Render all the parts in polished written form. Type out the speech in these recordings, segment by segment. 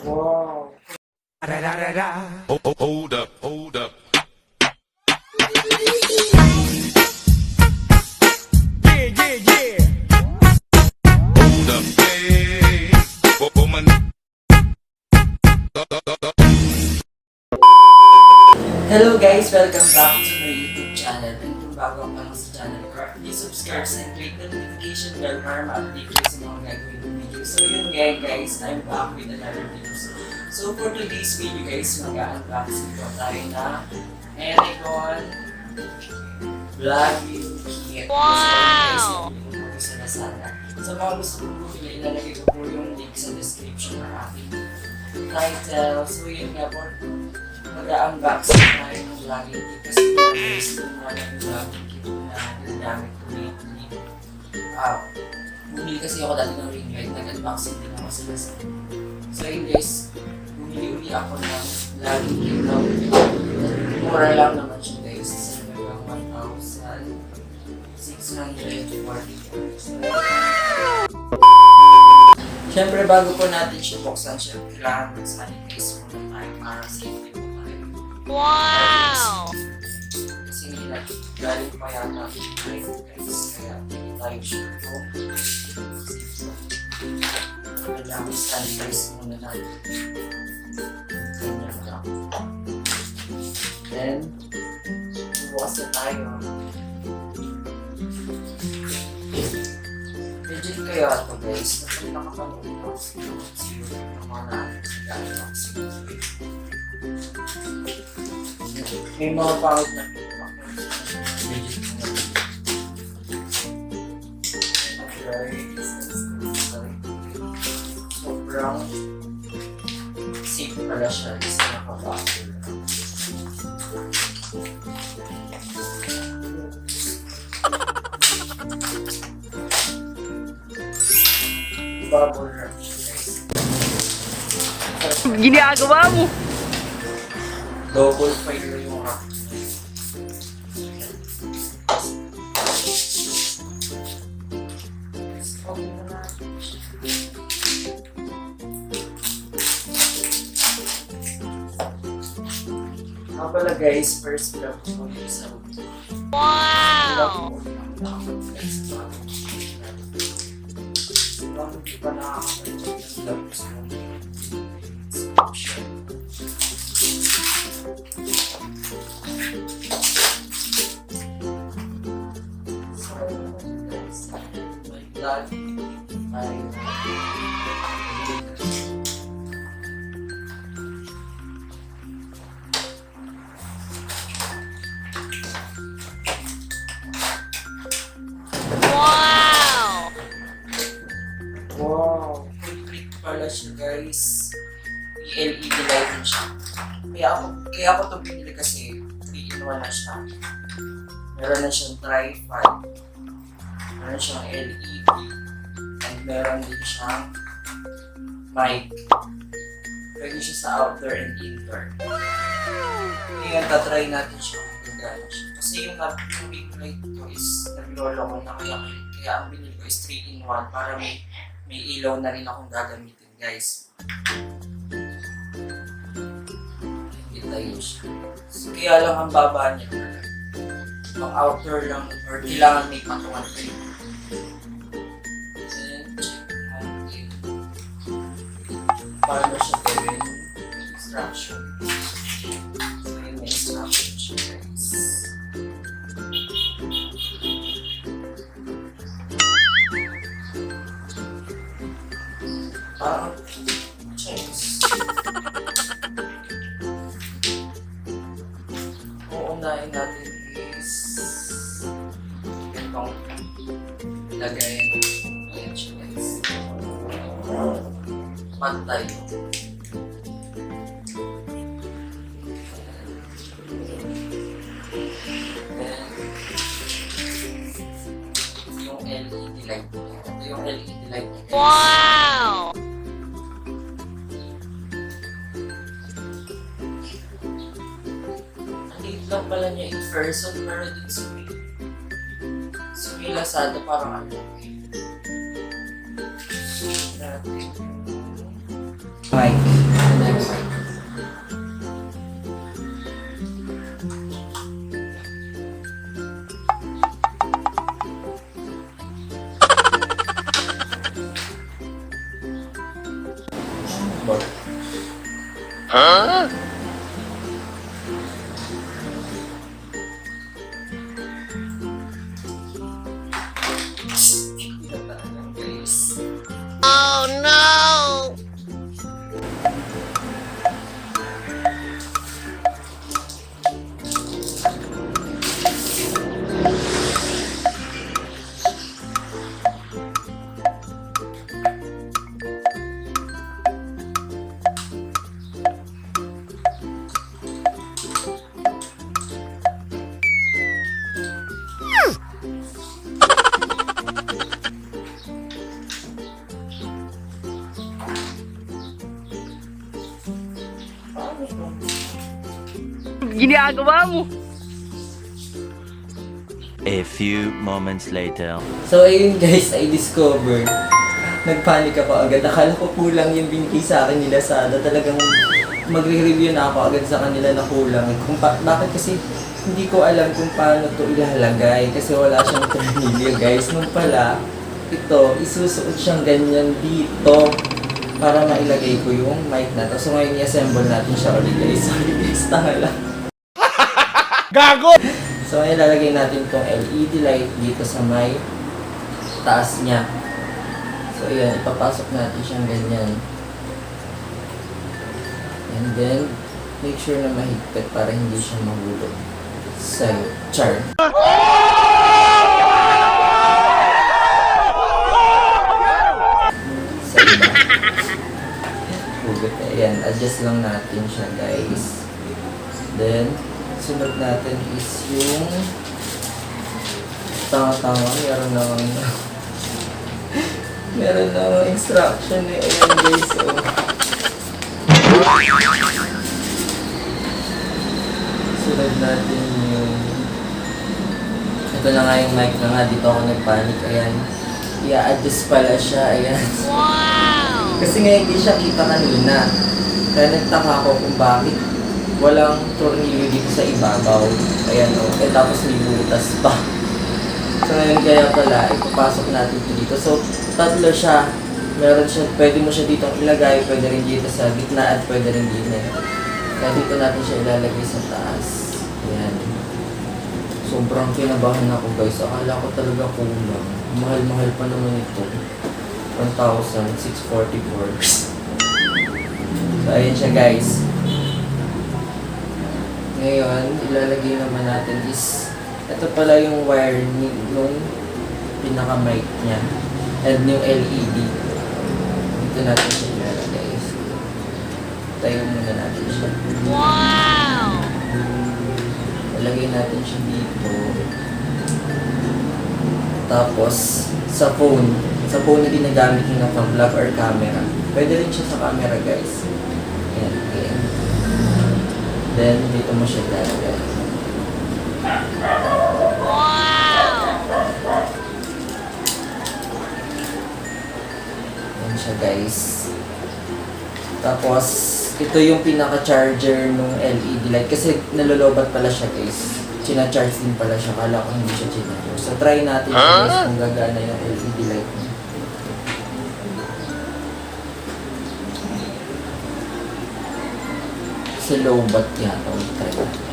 Wow. Hold up, hold up. Yeah. Hold up, hey. Woman. Hello guys! Welcome back to my YouTube channel. And kung bago ka lang sa channel ko, please subscribe and click the notification bell para ma-update kayo sa mga gagawin ng video. So yun guys, I'm back with another video. So for today's video guys, mag-unboxing po tayo na ENEGON Vlogge Kit. Wow! Sa Lazada. Sa mga gusto kong bumili, ilalagay ko po yung link sa description ng aking title. So yun nga po, mag-unboxing tayo ng Vlogge Kit kasi guys, mga yung Vlogge Kit na ginagamit ko lately. Bumili kasi ako dati ng ring light, nag-unboxing din ako sa Lazada. So yun guys, bumili ako ng Vlogge Kit na mura lang naman siya guys. Sa hanggang 1,640. Siyempre bago po natin siya buksan, siyempre kailangan mag-sanitize muna tayo para safety po tayo. Wow! Kasi galing pa yata tayo guys, kaya tayo sure po. Kailangan sanitize muna natin. Ganyan lang. Then, bubukas na tayo. Legit kaya ito guys, napag nakapanood ko yung mga unboxing. May mga pangit na legit ko na. Sobrang safe pala siya kasi nakabakil. Bubble wrap guys. Ginagawa mo? Double fire yung wrap. Pala guys, first vlog ko yung isa. Wow! Hindi pa nakakapagod ng vlog sa description. So, guys, my vlog ay pala siya guys, LED light din siya. Kaya ako ito binili kasi 3-in-1 na siya. Meron na siyang tripod, meron siyang LED, and meron din siyang mic. Pwede siya sa outdoor and indoor. Ngayon, tatry natin siya kung gano'n siya. Kasi yung big light ko is naglolo ko na kaya ang binili ko is 3-in-1 para may ilaw na rin akong gagamitin guys. Hindi tayo siya. So, kaya lang ang baba niya. Pang outdoor lang or kailangan may patungan kayo. Then, check natin. Paano siya gawin? Instruction. So, yun may instruction siya guys. Cheers. Uunahin natin is itong lagay. Ayan siya guys. Pantay. Then, yung LED light. Ito yung LED light. Wow! Lang pala niya in person, pero din sa may Lazada parang ano. Natin. Mic. Ginagawa mo. A few moments later. So ayun guys, I discovered. Nagpanik ako agad. Akala ko kulang yung binigay sa akin ni Lazada. Talagang magre-review na ako agad sa kanila na kulang. Kung bakit kasi hindi ko alam kung paano to ilalagay. Kasi wala siyang tornilyo guys. Nung pala, ito, isusuot siyang ganyan dito para mailagay ko yung mic na to. So ngayon i-assemble natin siya ulit guys. Sorry guys, tanga lang. Gago! So ngayon lalagay natin itong LED light dito sa may taas niya. So ayan, ipapasok natin siyang ganyan. And then, make sure na mahigpit para hindi siya mahulog sa'yo. Char! Sa iba. Hugot na. Ayan, adjust lang natin siya guys. Then, sunod natin is yung tama-tama, meron na instruction eh. Ayan guys, oh. Sunod natin yung ito na nga yung mic na nga, dito ako nagpanik. Ayan, i-adjust pala siya. Ayan. Wow! Kasi nga hindi siya kita kanina, kaya nagtaka ako kung bakit walang tornilyo dito sa ibabaw. Ayan o. Tapos may butas pa. So ngayon kaya pala, ipapasok natin ito dito. So tatlo siya. Meron siya, pwede mo siya ditong ilagay, pwede rin dito sa gitna at pwede rin dito. Kaya dito natin siya ilalagay sa taas. Ayan. Sobrang kinabahan ako guys. Akala ko talaga kulang. Mahal-mahal pa naman ito. 1,644. So ayan siya guys. Ngayon, ilalagay naman natin is, ito pala yung wire nung pinaka-mic niya and yung LED. Dito natin siya ilalagay. Tayo muna natin siya. Wow! Ilagay natin siya dito. Tapos, sa phone na ginagamit nyo na pang-vlog or camera. Pwede rin siya sa camera guys. Ayan, okay. Then, dito mo siya lalagay. Wow! Yan siya guys. Tapos, ito yung pinaka-charger ng LED light. Kasi nalolobat pala siya guys. China-charge din pala siya. Kala ko hindi siya china-charge. So, try natin guys kung gagana yung LED light niya. Kasi low-bat yata. Try natin.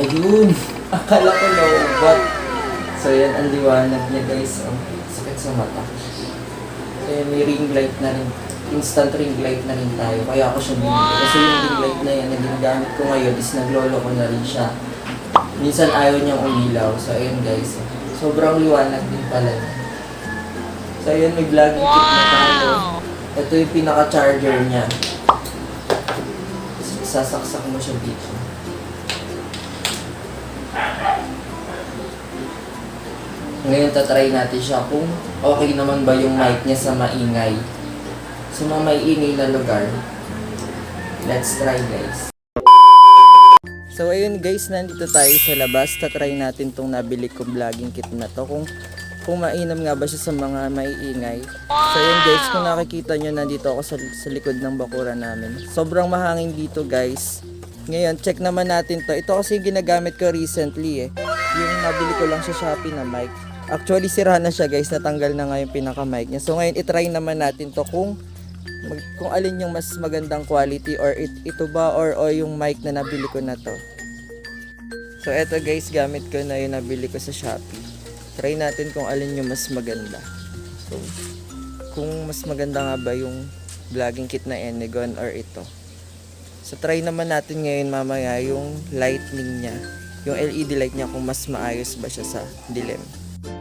Ayun! Akala ko low-bat. So, yan ang liwanag niya guys. Oh, sakit sa mata. So, may ring light na rin. Instant ring light na rin tayo. Kaya ako siya binili. Kasi yung ring light na yan na ginagamit ko ngayon is naglolo ko na rin siya. Minsan ayaw niyang umilaw. So, ayun guys. Sobrang liwanag din pala niya. So, ayun, may vlogging kit na tayo. Ito yung pinaka-charger niya. Sasaksak mo siya dito. Ngayon tatry natin siya kung okay naman ba yung mic niya sa maingay. Sa mga maingay na lugar. Let's try guys. So ayun guys, nandito tayo sa labas. Tatry natin tong nabili ko vlogging kit na to. Kung kung mainam nga ba siya sa mga maiingay. So yun guys, kung nakikita nyo, nandito ako sa likod ng bakuran namin. Sobrang mahangin dito guys. Ngayon, check naman natin to. Ito kasi yung ginagamit ko recently Yung nabili ko lang sa Shopee na mic. Actually, sira na siya guys. Natanggal na nga yung pinaka-mic niya. So ngayon, itry naman natin to kung alin yung mas magandang quality, or ito ba or yung mic na nabili ko na to. So eto guys, gamit ko na yung nabili ko sa Shopee. Try natin kung alin yung mas maganda. So kung mas maganda nga ba yung vlogging kit na ENEGON or ito. So try naman natin ngayon mamaya yung lightning niya, yung LED light niya, kung mas maayos ba siya sa dilim.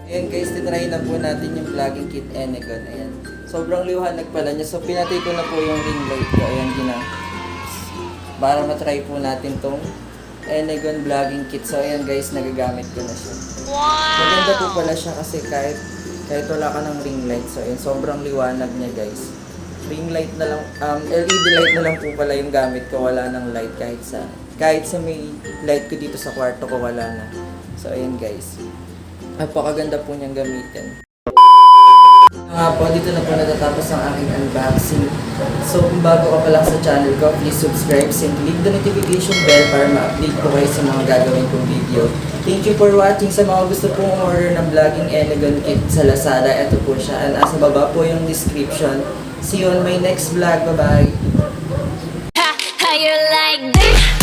Ayan guys, titry na po natin yung vlogging kit ENEGON. Ayan. Sobrang liwanag pala niya. So pinatay ko na po yung ring light ko. Ayan, para matry po natin tong ENEGON vlogging kit. So ayan guys, nagagamit ko na siya. Wow! Maganda po pala siya kasi kahit wala ka ng ring light. So ayan, sobrang liwanag niya guys. Ring light na lang, LED light na lang po pala yung gamit ko. Wala ng light kahit sa may light ko dito sa kwarto ko, wala na. So ayan guys, napakaganda po niyang gamitin. Nga po, dito na po natatapos ang aking unboxing. So kung bago ka pa lang sa channel ko, please subscribe and click the notification bell para ma-update po kayo sa mga gagawin kong video. Thank you for watching. Sa mga gusto pong order ng vlogging ENEGON kit sa Lazada, ito po siya. And nasa baba po yung description. See you on my next vlog. Bye-bye! How you like this?